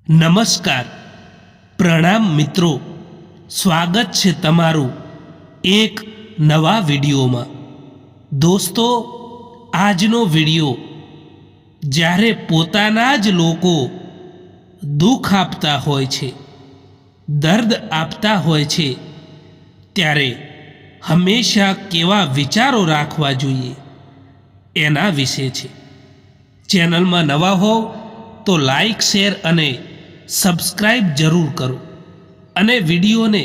નમસ્કાર, પ્રણામ મિત્રો. સ્વાગત છે તમારું એક નવા વિડીયોમાં. દોસ્તો, આજનો વિડીયો જ્યારે પોતાના જ લોકો દુઃખ આપતા હોય છે, દર્દ આપતા હોય છે, ત્યારે હંમેશા કેવા વિચારો રાખવા જોઈએ એના વિશે છે. ચેનલમાં નવા હોવ તો લાઈક, શેર અને સબસ્ક્રાઈબ જરૂર કરો અને વિડીયોને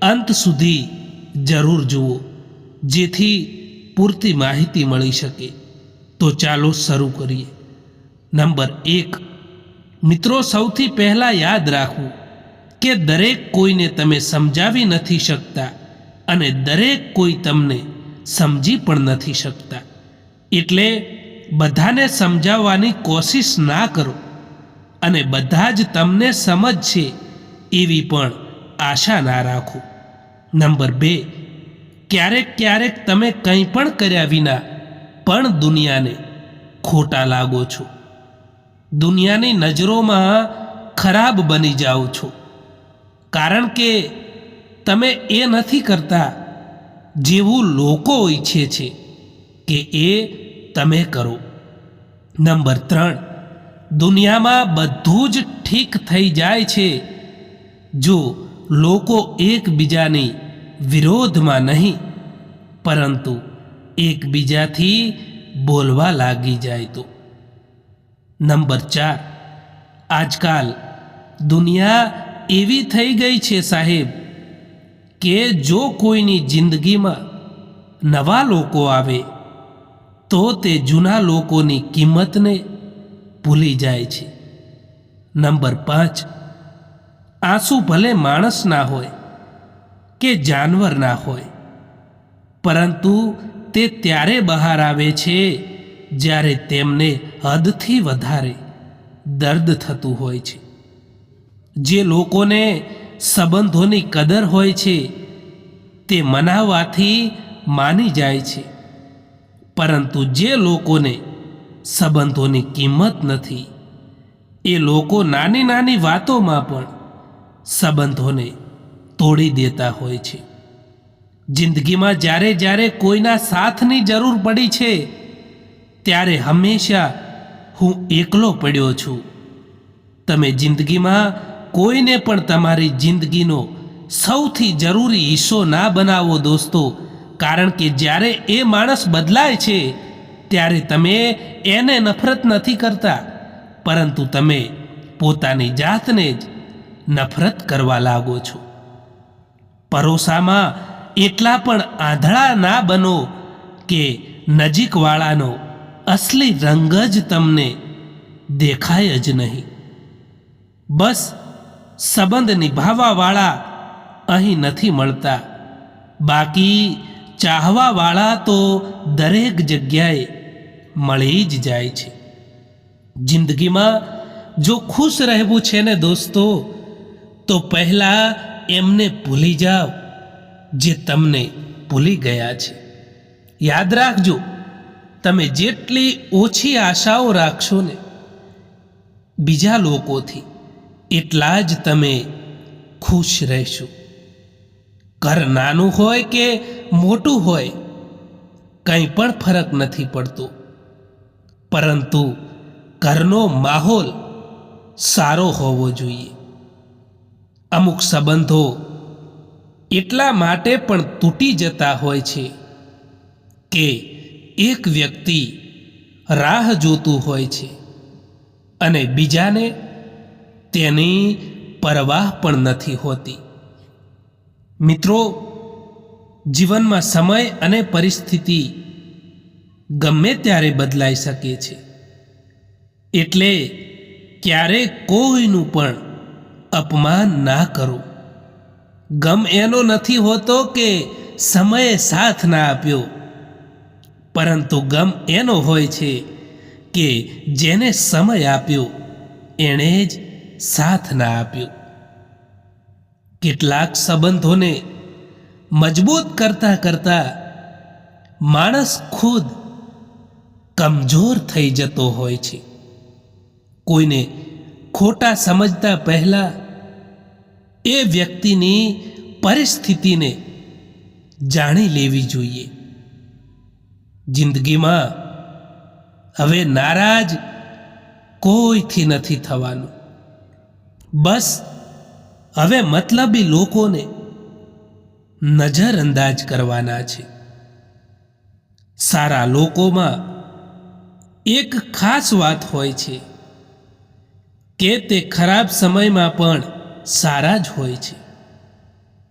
અંત સુધી જરૂર જુઓ, જેથી પૂરતી માહિતી મળી શકે. તો ચાલો શરૂ કરીએ. નંબર 1, મિત્રો, સૌથી પહેલાં યાદ રાખવું કે દરેક કોઈને તમે સમજાવી નથી શકતા અને દરેક કોઈ તમને સમજી પણ નથી શકતા. એટલે બધાને સમજાવવાની કોશિશ ના કરો અને બધા જ તમને સમજશે એવી પણ આશા ના રાખો. નંબર 2, ક્યારેક તમે કંઈ પણ કર્યા વિના પણ દુનિયાને ખોટા લાગો છો. દુનિયાની નજરોમાં ખરાબ બની જાઓ છો, કારણ કે તમે એ નથી કરતા જેવું લોકો ઈચ્છે છે કે એ તમે કરો. નંબર 3, દુનિયામાં બધું જ ઠીક થઈ જાય છે જો લોકો એકબીજાની વિરોધમાં નહીં, પરંતુ એકબીજાથી બોલવા લાગી જાય તો. નંબર 4, આજકાલ દુનિયા એવી થઈ ગઈ છે સાહેબ કે જો કોઈની જિંદગીમાં નવા લોકો આવે તો તે જૂના લોકોની કિંમતને ભૂલી જાય છે. નંબર 5, આંસુ ભલે માણસના હોય કે જાનવરના હોય, પરંતુ તે ત્યારે બહાર આવે છે જ્યારે તેમને હદથી વધારે દર્દ થતું હોય છે. જે લોકોને સંબંધોની કદર હોય છે તે મનાવવાથી માની જાય છે, પરંતુ જે લોકોને સંબંધોની કિંમત નથી એ લોકો નાની નાની વાતોમાં પણ સંબંધોને તોડી દેતા હોય છે. જિંદગીમાં જ્યારે કોઈના સાથની જરૂર પડી છે ત્યારે હંમેશા હું એકલો પડ્યો છું. તમે જિંદગીમાં કોઈને પણ તમારી જિંદગીનો સૌથી જરૂરી હિસ્સો ના બનાવો દોસ્તો, કારણ કે જ્યારે એ માણસ બદલાય છે ત્યારે તમે એને નફરત નથી કરતા, પરંતુ તમે પોતાની જાતને જ નફરત કરવા લાગો છો. પરોસામાં એટલા પણ આંધળા ના બનો કે નજીકવાળાનો અસલી રંગ જ તમને દેખાય જ નહીં. બસ, સંબંધ નિભાવવાવાળા અહીં નથી મળતા, બાકી ચાહવાવાળા તો દરેક જગ્યાએ મળી જ જાય છે. જિંદગીમાં જો ખુશ રહેવું છે ને દોસ્તો, તો પહેલાં એમને ભૂલી જાઓ જે તમને ભૂલી ગયા છે. યાદ રાખજો, તમે જેટલી ઓછી આશાઓ રાખશો ને બીજા લોકોથી, એટલા જ તમે ખુશ રહેશો. ઘર નાનું હોય કે મોટું હોય, કંઈ પણ ફરક નથી પડતો, પરંતુ ઘરનો માહોલ સારો હોવો જોઈએ. અમુક સંબંધો એટલા માટે પણ તૂટી જતા હોય છે કે એક વ્યક્તિ રાહ જોતું હોય છે અને બીજાને તેની પરવાહ પણ નથી હોતી. મિત્રો, જીવનમાં સમય અને પરિસ્થિતિ ગમે ત્યારે બદલાઈ શકે છે, એટલે ક્યારેક કોઈનું પણ અપમાન ના કરો. ગમ એનો નથી હોતો કે સમયે સાથ ના આપ્યો, પરંતુ ગમ એનો હોય છે કે જેને સમય આપ્યો એણે જ સાથ ના આપ્યો. કેટલાક સંબંધોને મજબૂત કરતા કરતા માણસ ખુદ કમજોર થઈ જતો હોય છે. કોઈને ખોટા સમજતા પહેલા એ વ્યક્તિની પરિસ્થિતિને જાણી લેવી જોઈએ. જિંદગીમાં હવે નારાજ કોઈથી નથી થવાનું. બસ હવે મતલબી લોકોને નજરઅંદાજ કરવાના છે. સારા લોકોમાં એક ખાસ વાત હોય છે કે તે ખરાબ સમયમાં પણ સારા જ હોય છે.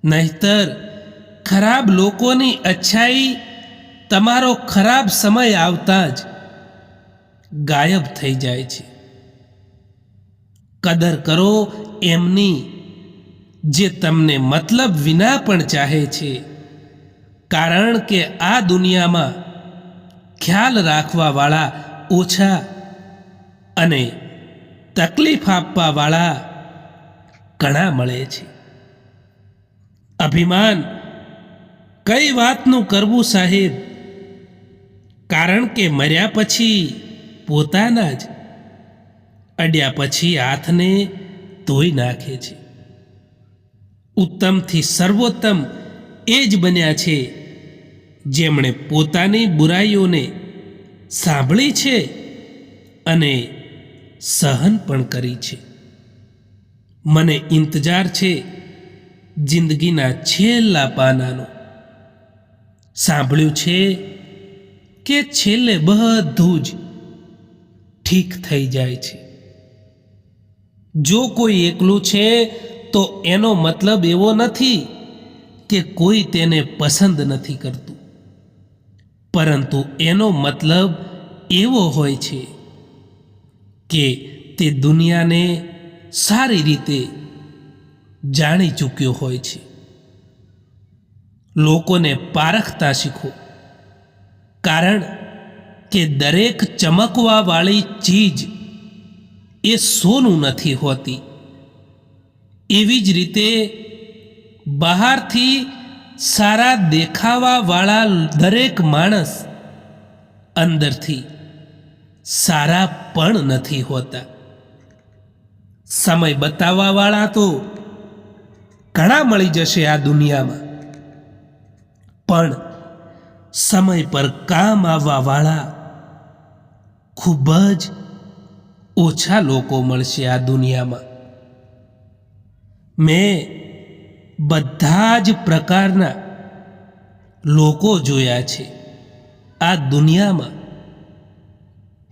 નહીંતર ખરાબ લોકોની અચ્છાઈ તમારો ખરાબ સમય આવતા જ ગાયબ થઈ જાય છે. કદર કરો એમની જે તમને મતલબ વિના પણ ચાહે છે, કારણ કે આ દુનિયામાં ખ્યાલ રાખવાવાળા ઓછા અને તકલીફ આપવાવાળા ઘણા મળે છે. અભિમાન કઈ વાતનું કરવું સાહેબ, કારણ કે મર્યા પછી પોતાના જ, અડ્યા પછી હાથને ધોઈ નાખે છે. ઉત્તમથી સર્વોત્તમ એ જ બન્યા છે જેમણે પોતાની બુરાઈઓને સાંભળી છે અને સહન પણ કરી છે. મને ઇંતજાર છે જિંદગીના છેલ્લા પાનાનો. સાંભળ્યું છે કે છેલ્લે બધું જ ઠીક થઈ જાય છે. જો કોઈ એકલું છે તો એનો મતલબ એવો નથી કે કોઈ તેને પસંદ નથી કરતું, પરંતુ એનો મતલબ એવો હોય છે કે તે દુનિયાને સારી રીતે જાણી ચૂક્યો હોય છે. લોકોને પારખતા શીખો, કારણ કે દરેક ચમકવાવાળી ચીજ એ સોનું નથી હોતી. એવી જ રીતે બહારથી સારા દેખાવાવાળા દરેક માણસ અંદરથી સારા પણ નથી હોતા. સમય બતાવવાવાળા તો ઘણા મળી જશે આ દુનિયામાં, પણ સમય પર કામ આવવાવાળા ખૂબ જ ઓછા લોકો મળશે આ દુનિયામાં. મેં બધા જ પ્રકારના લોકો જોયા છે આ દુનિયામાં.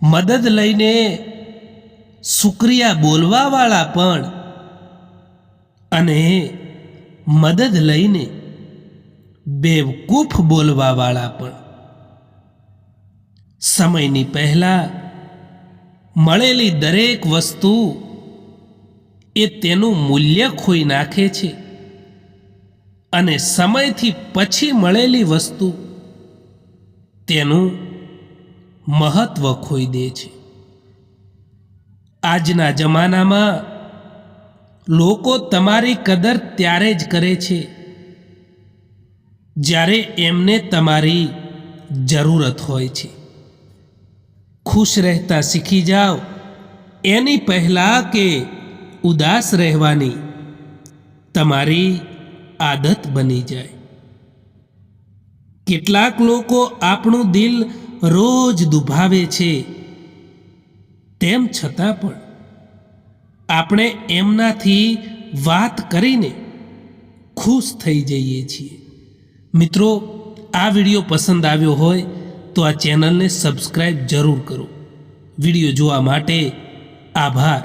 મદદ લઈને શુક્રિયા બોલવાવાળા પણ અને મદદ લઈને બેવકૂફ બોલવાવાળા પણ. સમયની પહેલા મળેલી દરેક વસ્તુ એ તેનું મૂલ્ય ખોઈ નાખે છે અને સમયથી પછી મળેલી વસ્તુ તેનું મહત્વ ખોઈ દે છે. આજના જમાનામાં લોકો તમારી કદર ત્યારે જ કરે છે જ્યારે એમને તમારી જરૂરત હોય છે. ખુશ રહેતા શીખી જાઓ એની પહેલા કે ઉદાસ રહેવાની તમારી આદત બની જાય. કેટલાક લોકો આપણું દિલ રોજ દુભાવે છે, તેમ છતાં પણ આપણે એમનાથી વાત કરીને ખુશ થઈ જઈએ છીએ. મિત્રો, આ વિડીયો પસંદ આવ્યો હોય તો આ ચેનલને સબસ્ક્રાઈબ જરૂર કરો. વિડીયો જોવા માટે આભાર.